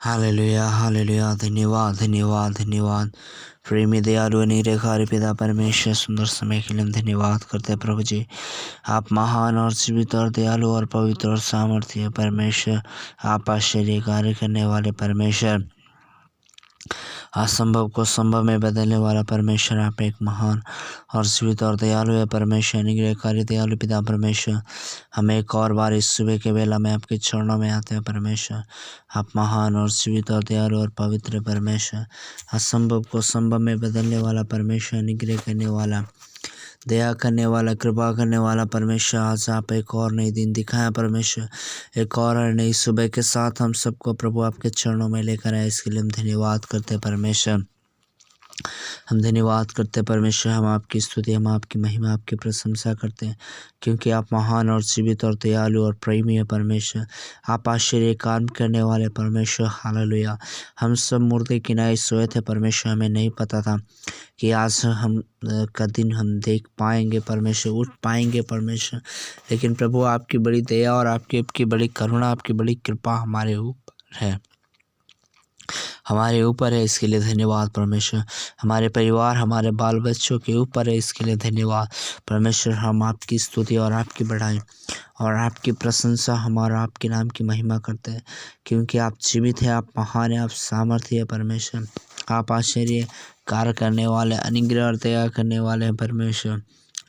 Hallelujah hallelujah. धन्यवाद धन्यवाद धन्यवाद। प्रेमी दयालु निरंकारी पिता परमेश्वर, सुंदर समय के लिए हम धन्यवाद करते हैं प्रभु जी। आप महान और जीवित और दयालु और पवित्र और सामर्थ्य परमेश्वर। आप आश्चर्य कार्य करने वाले परमेश्वर, असंभव को संभव में बदलने वाला परमेश्वर। आप एक महान और जीवित और दयालु है परमेश्वर, निरंकारी दयालु पिता परमेश्वर। हम एक और बार इस सुबह के बेला में आपके चरणों में आते हैं परमेश्वर। आप महान और जीवित और दयालु और पवित्र परमेश्वर, असंभव को संभव में बदलने वाला परमेश्वर, निग्रह करने वाला, दया करने वाला, कृपा करने वाला परमेश्वर। आज आप एक और नई दिन दिखाया परमेश्वर, एक और नई सुबह के साथ हम सबको प्रभु आपके चरणों में लेकर आए। इसके लिए हम धन्यवाद करते हैं परमेश्वर। हम धन्यवाद करते हैं परमेश्वर। हम आपकी स्तुति, हम आपकी महिमा, आपकी प्रशंसा करते हैं, क्योंकि आप महान और जीवित और दयालु और प्रेमी है परमेश्वर। आप आश्चर्य काम करने वाले परमेश्वर। हालेलुया। हम सब मुर्दे किनारे सोए थे परमेश्वर, हमें नहीं पता था कि आज हम का दिन हम देख पाएंगे परमेश्वर, उठ पाएंगे परमेश्वर। लेकिन प्रभु आपकी बड़ी दया और आपकी बड़ी करुणा, आपकी बड़ी कृपा हमारे ऊपर है, हमारे ऊपर है। इसके लिए धन्यवाद परमेश्वर। हमारे परिवार, हमारे बाल बच्चों के ऊपर है, इसके लिए धन्यवाद परमेश्वर। हम आपकी स्तुति और आपकी बढ़ाई और आपकी प्रशंसा, हमारा आपके नाम की महिमा करते हैं, क्योंकि आप जीवित हैं, आप महान हैं, आप सामर्थ्य है परमेश्वर। आप आश्चर्य कार्य करने वाले, अनुग्रह और दया करने वाले हैं परमेश्वर।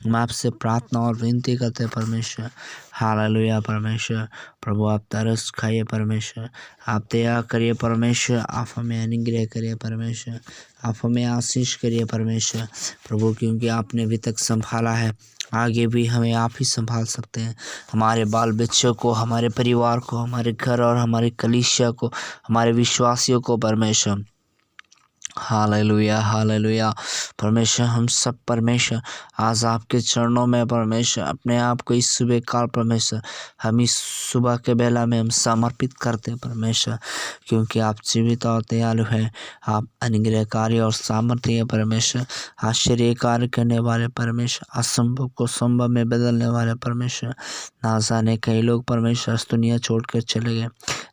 हम आपसे प्रार्थना और विनती करते हैं परमेश्वर। हालेलुया परमेश्वर। प्रभु आप तरस खाइए परमेश्वर, आप दया करिए परमेश्वर, आप हमें अनुग्रह करिए परमेश्वर, आप हमें आशीष करिए परमेश्वर प्रभु, क्योंकि आपने अभी तक संभाला है, आगे भी हमें आप ही संभाल सकते हैं। हमारे बाल बच्चों को, हमारे परिवार को, हमारे घर और हमारे कलीसिया को, हमारे विश्वासियों को परमेश्वर। हालेलुया हालेलुया परमेश्वर। हम सब परमेश्वर आज आपके चरणों में परमेश्वर अपने आप को इस सुबह काल परमेश्वर, हम इस सुबह के बेला में हम समर्पित करते हैं परमेश्वर, क्योंकि आप जीवित और दयालु हैं, आप अनुग्रहकारी और सामर्थ्य है परमेश्वर, आश्चर्य कार्य करने वाले परमेश्वर, असंभव को संभव में बदलने वाले परमेश्वर। ना जाने कई लोग परमेश्वर इस दुनिया छोड़कर चले गए,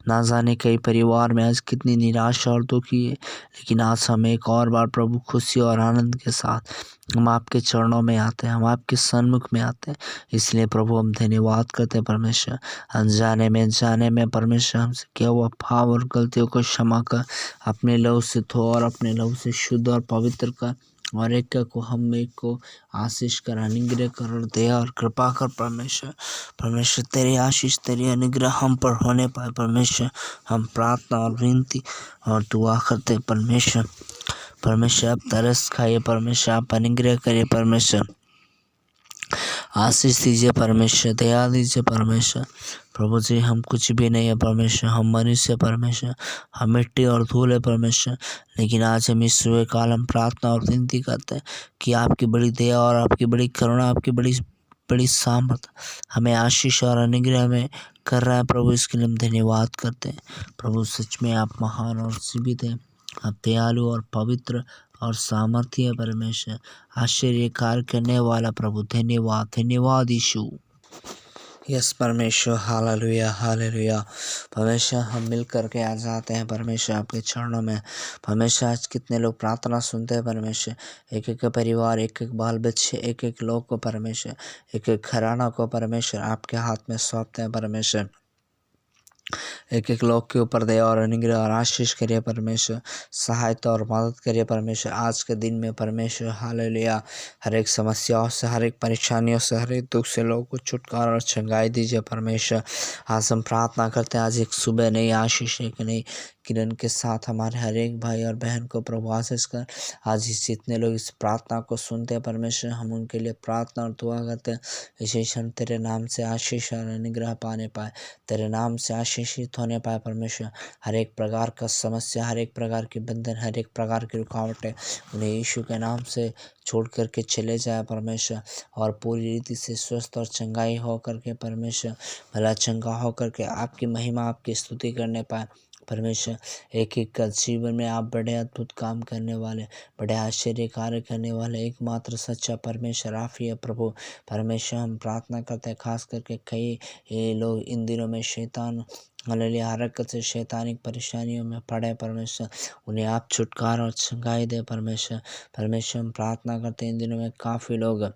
ना जाने कई परिवार में आज कितनी निराशा और दुखी है, लेकिन आज हम एक और बार प्रभु खुशी और आनंद के साथ हम आपके चरणों में आते हैं, हम आपके सन्मुख में आते हैं। इसलिए प्रभु हम धन्यवाद करते हैं परमेश्वर। अनजाने में जाने में परमेश्वर हमसे किया हुआ पाप और गलतियों को क्षमा कर, अपने लहू से धो और अपने लहू से शुद्ध और पवित्र कर, और एक को हम एक को आशीष कर, अनुग्रह कर और दया और कृपा कर परमेश्वर। परमेश्वर तेरी आशीष, तेरी अनुग्रह हम पर होने पाए परमेश्वर। हम प्रार्थना और विनती और दुआ करते परमेश्वर। परमेश्वर आप तरस खाइए परमेश्वर, आप अनुग्रह करिए परमेश्वर, आशीष दीजिए परमेश्वर, दया दीजिए परमेश्वर। प्रभु जी हम कुछ भी नहीं है परमेश्वर, हम मनुष्य परमेश्वर, हम मिट्टी और धूल है परमेश्वर, लेकिन आज हम इस सुबह काल हम प्रार्थना और विनती करते हैं कि आपकी बड़ी दया और आपकी बड़ी करुणा, आपकी बड़ी बड़ी सामर्थ हमें आशीष और अनुग्रह में कर रहा है प्रभु। इसके लिए हम धन्यवाद करते हैं प्रभु। सच में आप महान और जीवित हैं, आप दयालु और पवित्र और सामर्थ्य परमेश्वर, आश्चर्य कार्य करने वाला प्रभु। धन्यवाद धन्यवाद यीशु। यस परमेश्वर। हालेलुया हालेलुया परमेश्वर। हम मिल करके आ जाते हैं परमेश्वर आपके चरणों में परमेश्वर। आज कितने लोग प्रार्थना सुनते हैं परमेश्वर, एक एक परिवार, एक एक बाल बच्चे, एक एक लोग को परमेश्वर, एक एक घराना को परमेश्वर आपके हाथ में सौंपते हैं परमेश्वर। एक एक लोग के ऊपर दया और अनुग्रह और आशीष करिए परमेश्वर, सहायता और मदद करिए परमेश्वर आज के दिन में परमेश्वर। हालेलुया। हर एक समस्याओं से, हर एक परेशानियों से, हर एक दुख से लोगों को छुटकारा और चंगाई दीजिए परमेश्वर। आज हम प्रार्थना करते हैं, आज एक सुबह नई आशीष, एक नई किरण के साथ हमारे हर एक भाई और बहन को प्रभु आशीष कर। आज इस जितने लोग इस प्रार्थना को सुनते हैं परमेश्वर, हम उनके लिए प्रार्थना और दुआ करते हैं। विशेष हम तेरे नाम से आशीष और अनुग्रह पाने पाए, तेरे नाम से आशीषित होने पाए परमेश्वर। हर एक प्रकार का समस्या, हर एक प्रकार के बंधन, हर एक प्रकार की रुकावटें उन्हें यीशु के नाम से छोड़ करके चले जाए परमेश्वर, और पूरी रीति से स्वस्थ और चंगाई हो करके परमेश्वर, भला चंगा हो करके आपकी महिमा, आपकी स्तुति करने पाए परमेश्वर। एक एक का जीवन में आप बड़े अद्भुत काम करने वाले, बड़े आश्चर्य कार्य करने वाले एकमात्र सच्चा परमेश्वर आप ही है प्रभु। परमेश्वर हम प्रार्थना करते हैं, खास करके कई लोग इन दिनों में शैतान हालेलुया। हरकत से शैतानिक परेशानियों में पड़े परमेश्वर, उन्हें आप छुटकारा और चंगाई दे परमेश्वर। परमेश्वर हम प्रार्थना करते हैं, इन दिनों में काफ़ी लोग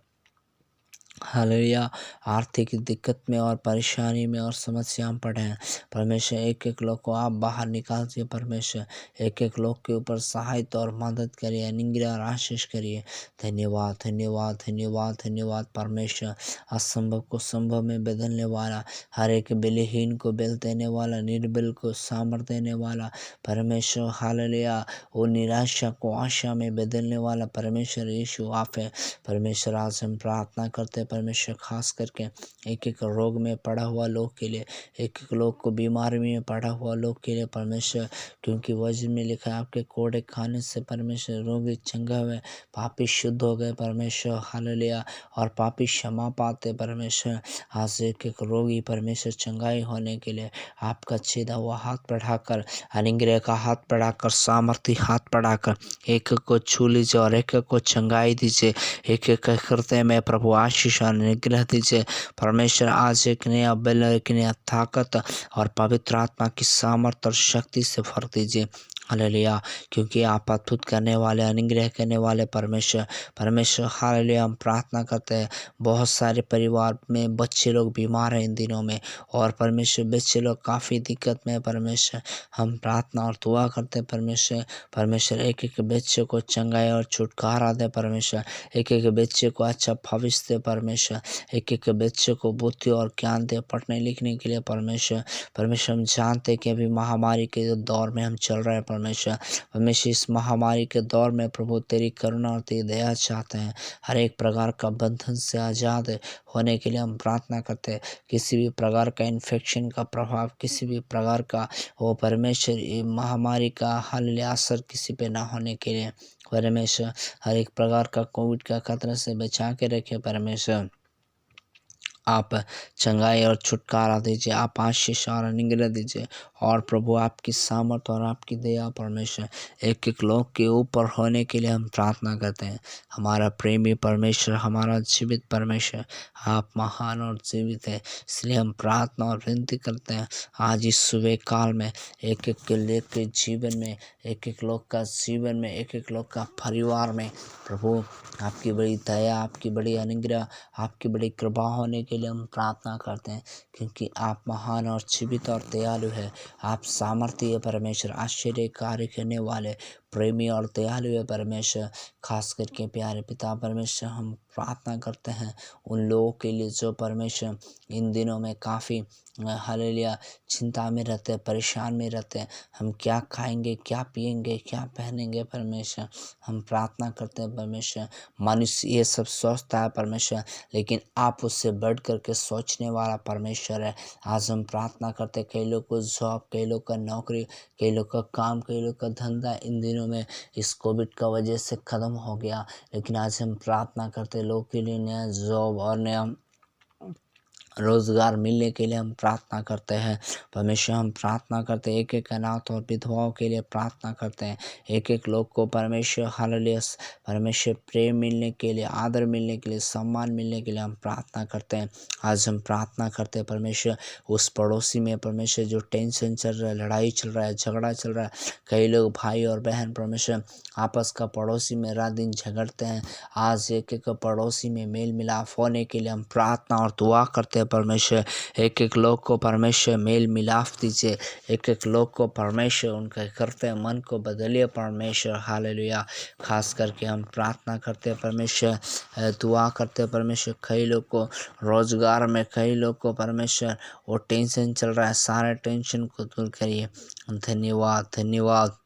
हालेलुया आर्थिक दिक्कत में और परेशानी में और समस्या में पड़े हैं परमेश्वर। एक एक लोग को आप बाहर निकालते परमेश्वर, एक एक लोग के ऊपर सहायता और मदद करिए, अनुग्रह और आशीष करिए। धन्यवाद धन्यवाद धन्यवाद धन्यवाद परमेश्वर। असंभव को संभव में बदलने वाला, हर एक बलहीन को बल देने वाला, निर्बल को सामर्थ्य देने वाला परमेश्वर। हालेलुया वो निराशा को आशा में बदलने वाला परमेश्वर यीशु आप है परमेश्वर। आज हम प्रार्थना करते हैं परमेश्वर, खास करके एक एक रोग में पड़ा हुआ लोग के लिए, एक एक लोग को बीमारी में पड़ा हुआ लोग के लिए परमेश्वर, क्योंकि वचन में लिखा है आपके कोड़े खाने से परमेश्वर रोगी चंगा हुए, पापी शुद्ध हो गए परमेश्वर। हालेलुया और पापी क्षमा पाते परमेश्वर। आज एक एक रोगी परमेश्वर चंगाई होने के लिए आपका छेदा हुआ हाथ बढ़ाकर, अनुग्रह का हाथ बढ़ाकर, सामर्थ्य हाथ बढ़ाकर एक एक को छू लीजिए और एक एक को चंगाई दीजिए। एक एक करते में प्रभु आशीष और अनुग्रह दीजिए परमेश्वर। आज एक नया बल, एक नया ताकत और पवित्र आत्मा की सामर्थ और शक्ति से भर दीजिए। हालेलुया क्योंकि आप अद्भुत करने वाले, अनुग्रह करने वाले परमेश्वर। परमेश्वर हालेलुया हम प्रार्थना करते हैं, बहुत सारे परिवार में बच्चे लोग बीमार हैं इन दिनों में, और परमेश्वर बच्चे लोग काफ़ी दिक्कत में है परमेश्वर। हम प्रार्थना और दुआ करते हैं परमेश्वर। परमेश्वर एक एक बच्चे को चंगाई और छुटकारा दे परमेश्वर, एक एक बच्चे को अच्छा भविष्य दे परमेश्वर, एक एक बच्चे को बुद्धि और ज्ञान दे पढ़ने लिखने के लिए परमेश्वर। परमेश्वर हम जानते हैं कि अभी महामारी के दौर में हम चल रहे हैं परमेश्वर। परमेश्वर इस महामारी के दौर में प्रभु तेरी करुणा और तेरी दया चाहते हैं, हर एक प्रकार का बंधन से आज़ाद होने के लिए हम प्रार्थना करते हैं। किसी भी प्रकार का इन्फेक्शन का प्रभाव, किसी भी प्रकार का वो परमेश्वर ये महामारी का हालेलुया असर किसी पे ना होने के लिए परमेश्वर, हर एक प्रकार का कोविड का खतरा से बचा के रखे परमेश्वर। आप चंगाई और छुटकारा दीजिए, आप आशीष और अनुग्रह दीजिए, और प्रभु आपकी सामर्थ और आपकी दया परमेश्वर एक एक लोग के ऊपर होने के लिए हम प्रार्थना करते हैं। हमारा प्रेमी परमेश्वर, हमारा जीवित परमेश्वर, आप महान और जीवित है, इसलिए हम प्रार्थना और विनती करते हैं आज इस सुबह काल में एक एक के लोग के जीवन में, एक एक लोग का जीवन में, एक एक लोग का परिवार में प्रभु आपकी बड़ी दया, आपकी बड़ी अनुग्रह, आपकी बड़ी कृपा होने के लिए हम प्रार्थना करते हैं, क्योंकि आप महान और जीवित और दयालु है। आप सामर्थ्य परमेश्वर, आश्चर्य कार्य करने वाले, प्रेमी और दयालु है परमेश्वर। खास करके प्यारे पिता परमेश्वर हम प्रार्थना करते हैं उन लोगों के लिए जो परमेश्वर इन दिनों में काफ़ी हालेलुया चिंता में रहते हैं, परेशान में रहते हैं। हम क्या खाएंगे, क्या पिएंगे, क्या पहनेंगे परमेश्वर। हम प्रार्थना करते हैं परमेश्वर, मनुष्य ये सब सोचता है परमेश्वर, लेकिन आप उससे बढ़ कर के सोचने वाला परमेश्वर है। आज हम प्रार्थना करते हैं, कई लोग को जॉब, कई लोग का नौकरी, कई लोग का काम, कई लोग का धंधा इन दिनों में इस कोविड का वजह से ख़त्म हो गया, लेकिन आज हम प्रार्थना करते हैं लोग के लिए नया जॉब और नया रोज़गार मिलने के लिए हम प्रार्थना करते हैं परमेश्वर। हम प्रार्थना करते हैं एक एक अनाथ और विधवाओं के लिए प्रार्थना करते हैं, एक एक लोग को परमेश्वर हालेलुया परमेश्वर प्रेम मिलने के लिए, आदर मिलने के लिए, सम्मान मिलने के लिए हम प्रार्थना करते हैं। आज हम प्रार्थना करते हैं परमेश्वर उस पड़ोसी में परमेश्वर जो टेंशन चल रहा है, लड़ाई चल रहा है, झगड़ा चल रहा है, कई लोग भाई और बहन परमेश्वर आपस का पड़ोसी में रात दिन झगड़ते हैं। आज एक एक पड़ोसी में मेल मिलाप होने के लिए हम प्रार्थना और दुआ करते हैं परमेश्वर। एक एक लोग को परमेश्वर मेल मिलाप दीजिए, एक एक लोग को परमेश्वर उनके करते मन को बदलिए परमेश्वर। हालेलुया खास करके हम प्रार्थना करते हैं परमेश्वर, दुआ करते हैं परमेश्वर। कई लोग को रोजगार में, कई लोग को परमेश्वर वो टेंशन चल रहा है, सारे टेंशन को दूर करिए। धन्यवाद धन्यवाद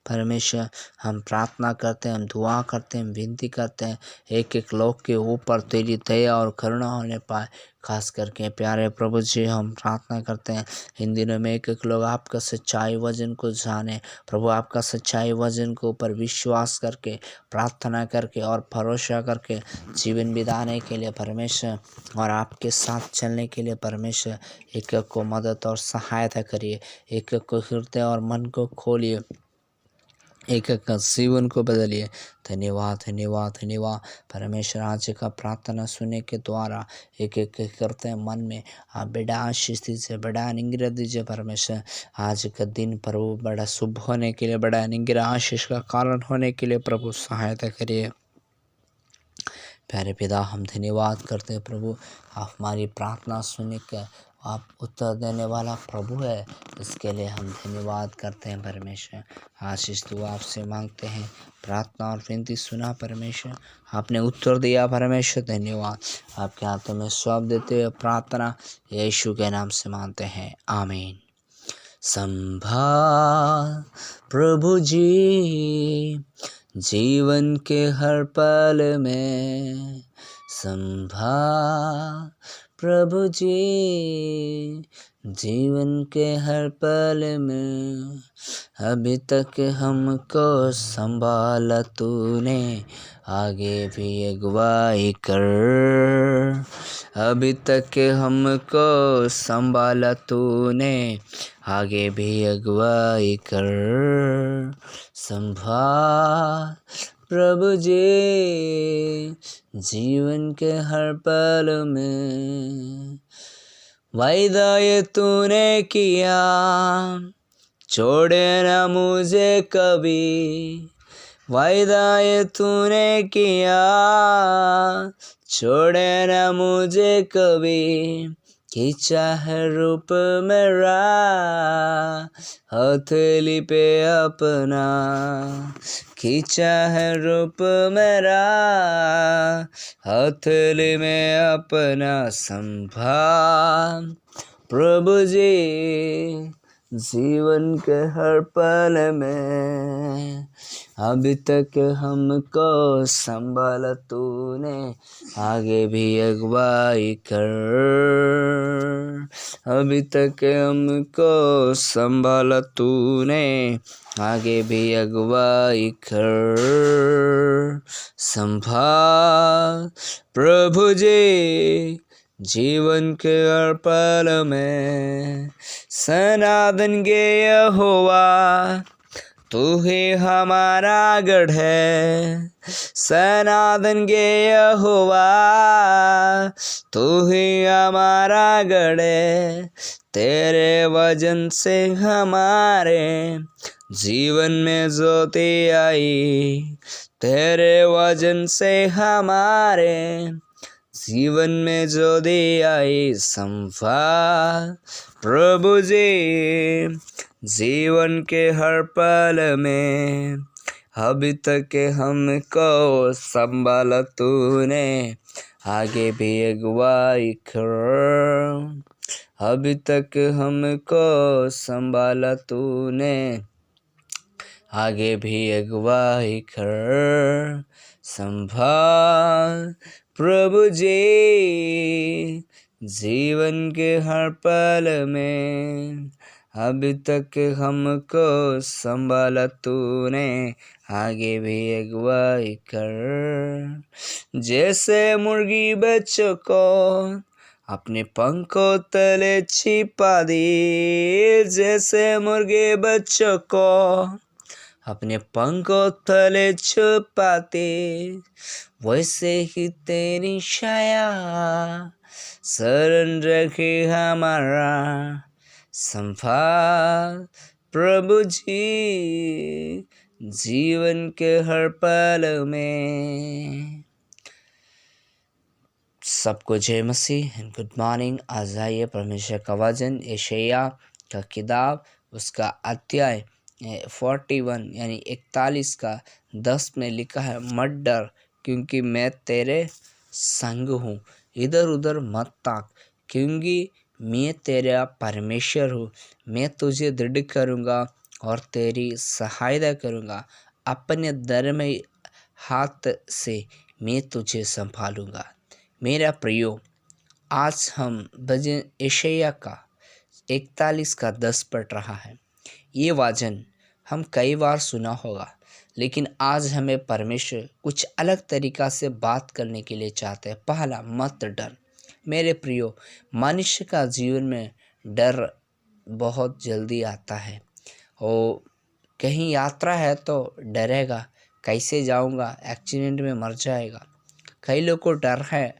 परमेश्वर। हम प्रार्थना करते हैं, हम दुआ करते हैं, विनती करते हैं एक एक लोग के ऊपर तेरी दया और करुणा होने पाए। खास करके प्यारे प्रभु जी हम प्रार्थना करते हैं इन दिनों में एक एक लोग आपका सच्चाई वचन को जाने प्रभु, आपका सच्चाई वचन के ऊपर विश्वास करके, प्रार्थना करके और भरोसा करके जीवन बिताने के लिए परमेश्वर, और आपके साथ चलने के लिए परमेश्वर एक एक को मदद और सहायता करिए। एक एक को हृदय और मन को खोलिए एक एक का जीवन को बदलिए। धन्यवाद धन्यवाद धन्यवाद परमेश्वर, आज का प्रार्थना सुनने के द्वारा एक एक करते हैं मन में आप बड़ा आशीष दीजिए, बड़ा अनुग्रह दीजिए परमेश्वर। आज का दिन प्रभु बड़ा शुभ होने के लिए, बड़ा अनुग्रह आशीष का कारण होने के लिए प्रभु सहायता करिए। प्यारे पिता, हम धन्यवाद करते हैं प्रभु, आप हमारी प्रार्थना सुनने का आप उत्तर देने वाला प्रभु है, इसके लिए हम धन्यवाद करते हैं परमेश्वर। आशीष दुआ आपसे मांगते हैं, प्रार्थना और विनती सुना परमेश्वर, आपने उत्तर दिया परमेश्वर, धन्यवाद। आपके हाथों में सौंप देते हुए प्रार्थना यीशु के नाम से मांगते हैं, आमीन। संभाल प्रभु जी जीवन के हर पल में, संभाल प्रभु जी जीवन के हर पल में। अभी तक हमको संभाला तूने, आगे भी अगुवाई कर। अभी तक हमको संभाला तूने, आगे भी अगुवाई कर। संभाल प्रभु जी जीवन के हर पल में। वायदा ये तूने किया, छोड़े ना मुझे कभी। वायदा ये तूने किया, छोड़े ना मुझे कभी। खींचा है रूप मेरा हथेली पे अपना, खींचा है रूप मेरा हथेली में अपना। संभाल प्रभु जी जीवन के हर पल में। अभी तक हमको संभाला तूने, आगे भी अगुवाई कर। अभी तक हमको संभाला तूने, आगे भी अगुवाई कर। संभाल प्रभु जी जीवन के हर पल में। सनातन के यहोवा तू ही हमारा गढ़ है। सनातन के यहोवा तू ही हमारा गढ़ है। तेरे वचन से हमारे जीवन में ज्योति आई। तेरे वचन से हमारे जीवन में ज्योति आई। संभाल प्रभु जी जीवन के हर पल में। अभी तक हमको संभाला तूने, आगे भी अगुवाई कर। अभी तक हमको संभाला तूने, आगे भी अगुवाई कर। संभाल प्रभु जी जीवन के हर पल में। अभी तक हमको संभाला तूने, आगे भी अगुवाई कर। जैसे मुर्गी बच्चों को अपने पंखों तले छिपा दी, जैसे मुर्गे बच्चों को अपने पंखों तले छुपाते, वैसे ही तेरी छाया शरण रखे हमारा। संभाल प्रभु जी जीवन के हर पल में। सबको जय मसीह एंड गुड मॉर्निंग। आज आइए परमेश्वर का वचन यशायाह का किताब उसका अध्याय 41 यानी 41 का 10 में लिखा है, मत डर क्योंकि मैं तेरे संग हूँ। इधर उधर मत ताक क्योंकि मैं तेरा परमेश्वर हूँ। मैं तुझे दृढ़ करूँगा और तेरी सहायता करूँगा। अपने धर्मी हाथ से मैं तुझे संभालूँगा। मेरा प्रियो, आज हम भजन यशायाह का 41 का 10 पढ़ रहा है। ये वचन हम कई बार सुना होगा, लेकिन आज हमें परमेश्वर कुछ अलग तरीक़ा से बात करने के लिए चाहते हैं। पहला, मत डर। मेरे प्रियो, मनुष्य का जीवन में डर बहुत जल्दी आता है। वो कहीं यात्रा है तो डरेगा, कैसे जाऊंगा, एक्सीडेंट में मर जाएगा। कई लोग को डर है,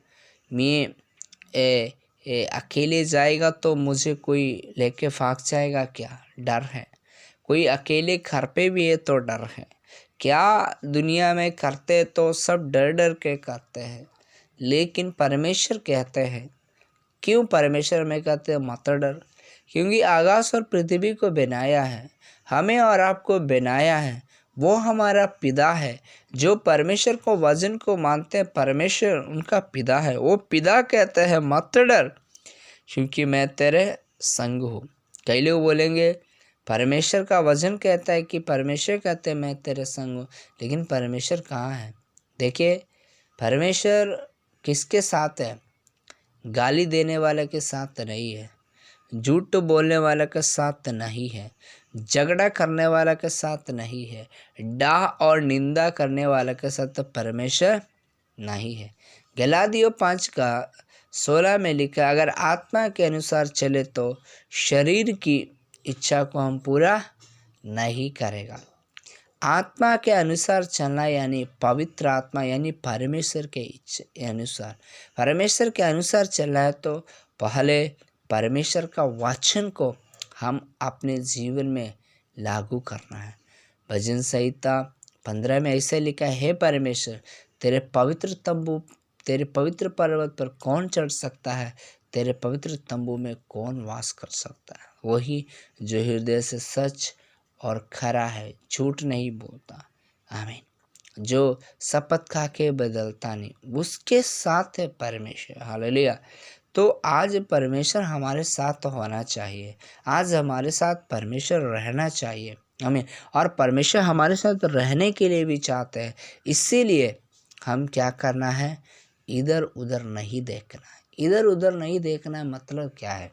मैं अकेले जाएगा तो मुझे कोई लेके भाग जाएगा क्या, डर है। कोई अकेले घर पे भी है तो डर है। क्या दुनिया में करते तो सब डर डर के करते हैं, लेकिन परमेश्वर कहते हैं, क्यों परमेश्वर में कहते हैं मत डर, क्योंकि आकाश और पृथ्वी को बनाया है, हमें और आपको बनाया है, वो हमारा पिता है। जो परमेश्वर को वचन को मानते हैं, परमेश्वर उनका पिता है। वो पिता कहते हैं मत डर, क्योंकि मैं तेरे संग हूँ। कई लोग बोलेंगे परमेश्वर का वचन कहता है कि परमेश्वर कहते हैं मैं तेरे संग हूँ, लेकिन परमेश्वर कहाँ है? देखिए, परमेश्वर किसके साथ है? गाली देने वाले के साथ नहीं है, झूठ बोलने वाले के साथ नहीं है, झगड़ा करने वाला के साथ नहीं है, डाह और निंदा करने वाले के साथ परमेश्वर नहीं है। गलातियों 5:16 में लिखा, अगर आत्मा के अनुसार चले तो शरीर की इच्छा को हम पूरा नहीं करेगा। आत्मा के अनुसार चलना यानी पवित्र आत्मा यानी परमेश्वर के अनुसार, परमेश्वर के अनुसार चलना है तो पहले परमेश्वर का वचन को हम अपने जीवन में लागू करना है। भजन संहिता 15 में ऐसे लिखा है, हे परमेश्वर, तेरे पवित्र पर्वत पर कौन चढ़ सकता है, तेरे पवित्र तंबू में कौन वास कर सकता है? वही जो हृदय से सच और खरा है, झूठ नहीं बोलता, आमीन, जो शपथ खा के बदलता नहीं, उसके साथ है परमेश्वर। हालेलुया। तो आज परमेश्वर हमारे साथ होना चाहिए, आज हमारे साथ परमेश्वर रहना चाहिए, आमीन। और परमेश्वर हमारे साथ रहने के लिए भी चाहते हैं, इसीलिए हम क्या करना है, इधर उधर नहीं देखना है। इधर उधर नहीं देखना है मतलब क्या है?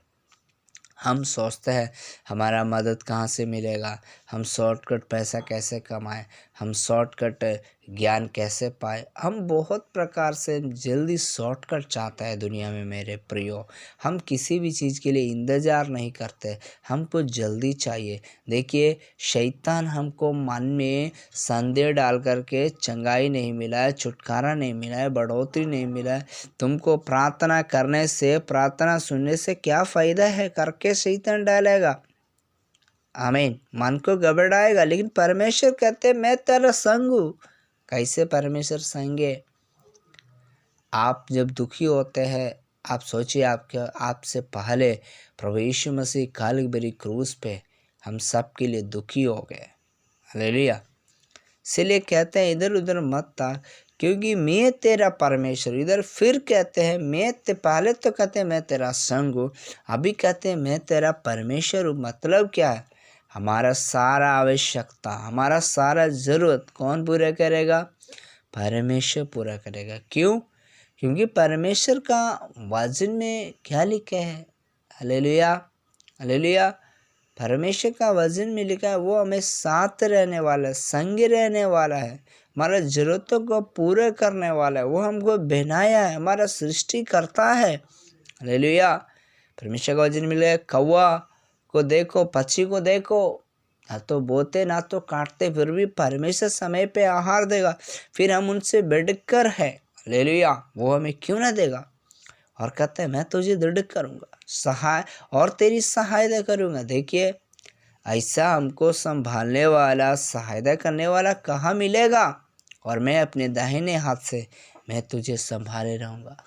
हम सोचते हैं हमारा मदद कहाँ से मिलेगा, हम शॉर्टकट पैसा कैसे कमाएं, हम शॉर्टकट ज्ञान कैसे पाए। हम बहुत प्रकार से जल्दी शॉर्टकट चाहता है दुनिया में मेरे प्रियो। हम किसी भी चीज़ के लिए इंतज़ार नहीं करते, हमको जल्दी चाहिए। देखिए, शैतान हमको मन में संदेह डाल करके चंगाई नहीं मिला है, छुटकारा नहीं मिला है, बढ़ोतरी नहीं मिला है। तुमको प्रार्थना करने से, प्रार्थना सुनने से क्या फ़ायदा है करके शैतान डालेगा, आमीन, मन को घबराएगा। लेकिन परमेश्वर कहते मैं तेरा संग हूँ। कैसे परमेश्वर संग है? आप जब दुखी होते हैं, आप सोचिए, आपसे पहले प्रभु यीशु मसीह कालवरी क्रूस पे हम सब के लिए दुखी हो गए। हालेलुया। इसलिए कहते हैं इधर उधर मत था, क्योंकि मैं तेरा परमेश्वर। इधर फिर कहते हैं पहले तो कहते हैं मैं तेरा संग हूँ, अभी कहते हैं मैं तेरा परमेश्वर हूँ। मतलब क्या है? हमारा सारा आवश्यकता, हमारा सारा ज़रूरत कौन पूरा करेगा? परमेश्वर पूरा करेगा। क्यों? क्योंकि परमेश्वर का वचन में क्या लिखा है? Hallelujah, hallelujah. परमेश्वर का वचन में लिखा है वो हमें साथ रहने वाला है, संग रहने वाला है, हमारा ज़रूरतों को पूरा करने वाला है, वो हमको बनाया है, हमारा सृष्टि करता है। हालेलुया। परमेश्वर का वचन मिले, कौवा को देखो, पक्षी को देखो, ना तो बोते ना तो काटते, फिर भी परमेश्वर समय पे आहार देगा। फिर हम उनसे बढ़कर है, हालेलुया, वो हमें क्यों ना देगा? और कहते हैं मैं तुझे दृढ़ करूँगा, सहाय और तेरी सहायता करूँगा। देखिए, ऐसा हमको संभालने वाला, सहायता करने वाला कहाँ मिलेगा? और मैं अपने दाहिने हाथ से मैं तुझे संभाले रहूँगा।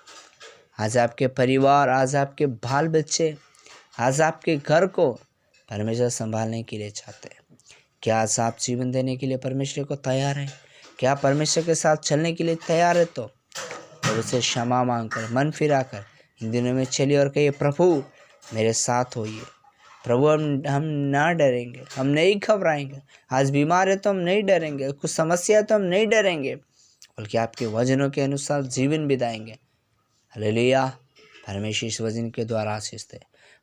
आज आपके परिवार, आज आपके बाल बच्चे, आज आपके घर को परमेश्वर संभालने के लिए चाहते हैं। क्या आज आप जीवन देने के लिए परमेश्वर को तैयार हैं? क्या परमेश्वर के साथ चलने के लिए तैयार है? तो उसे क्षमा मांगकर, मन फिराकर इन दिनों में चलिए और कहिए, प्रभु मेरे साथ होइए। प्रभु हम ना डरेंगे, हम नहीं घबराएंगे। आज बीमार है तो हम नहीं डरेंगे, कुछ समस्या है तो हम नहीं डरेंगे, बल्कि आपके वचनों के अनुसार जीवन बिताएंगे। हालेलुया। परमेश्वर इस वचन के द्वारा आशीष दे।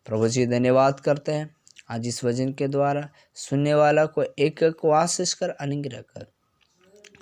प्रभु जी धन्यवाद करते हैं, आज इस वचन के द्वारा सुनने वाला को एक को आशीष कर, अनुग्रह कर,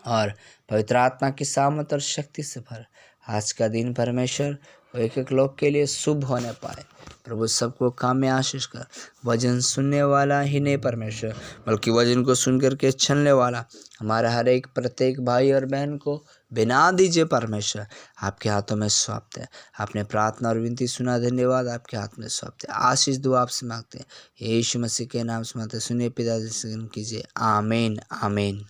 और पवित्र आत्मा की सामर्थ और शक्ति से भर। आज का दिन परमेश्वर वो एक एक लोग के लिए शुभ होने पाए। प्रभु सबको काम में आशीष कर। वचन सुनने वाला ही नहीं परमेश्वर, बल्कि वचन को सुन करके चलने वाला हमारे हर एक प्रत्येक भाई और बहन को बना दीजिए परमेश्वर। आपके हाथों में सौंपते हैं। आपने प्रार्थना और विनती सुना, धन्यवाद। आपके हाथ में सौंपते हैं। आशीष दुआ आपसे मांगते हैं, यीशु मसीह के नाम से मांगते हैं। सुनिए पिताजी से कीजिए। आमीन आमीन।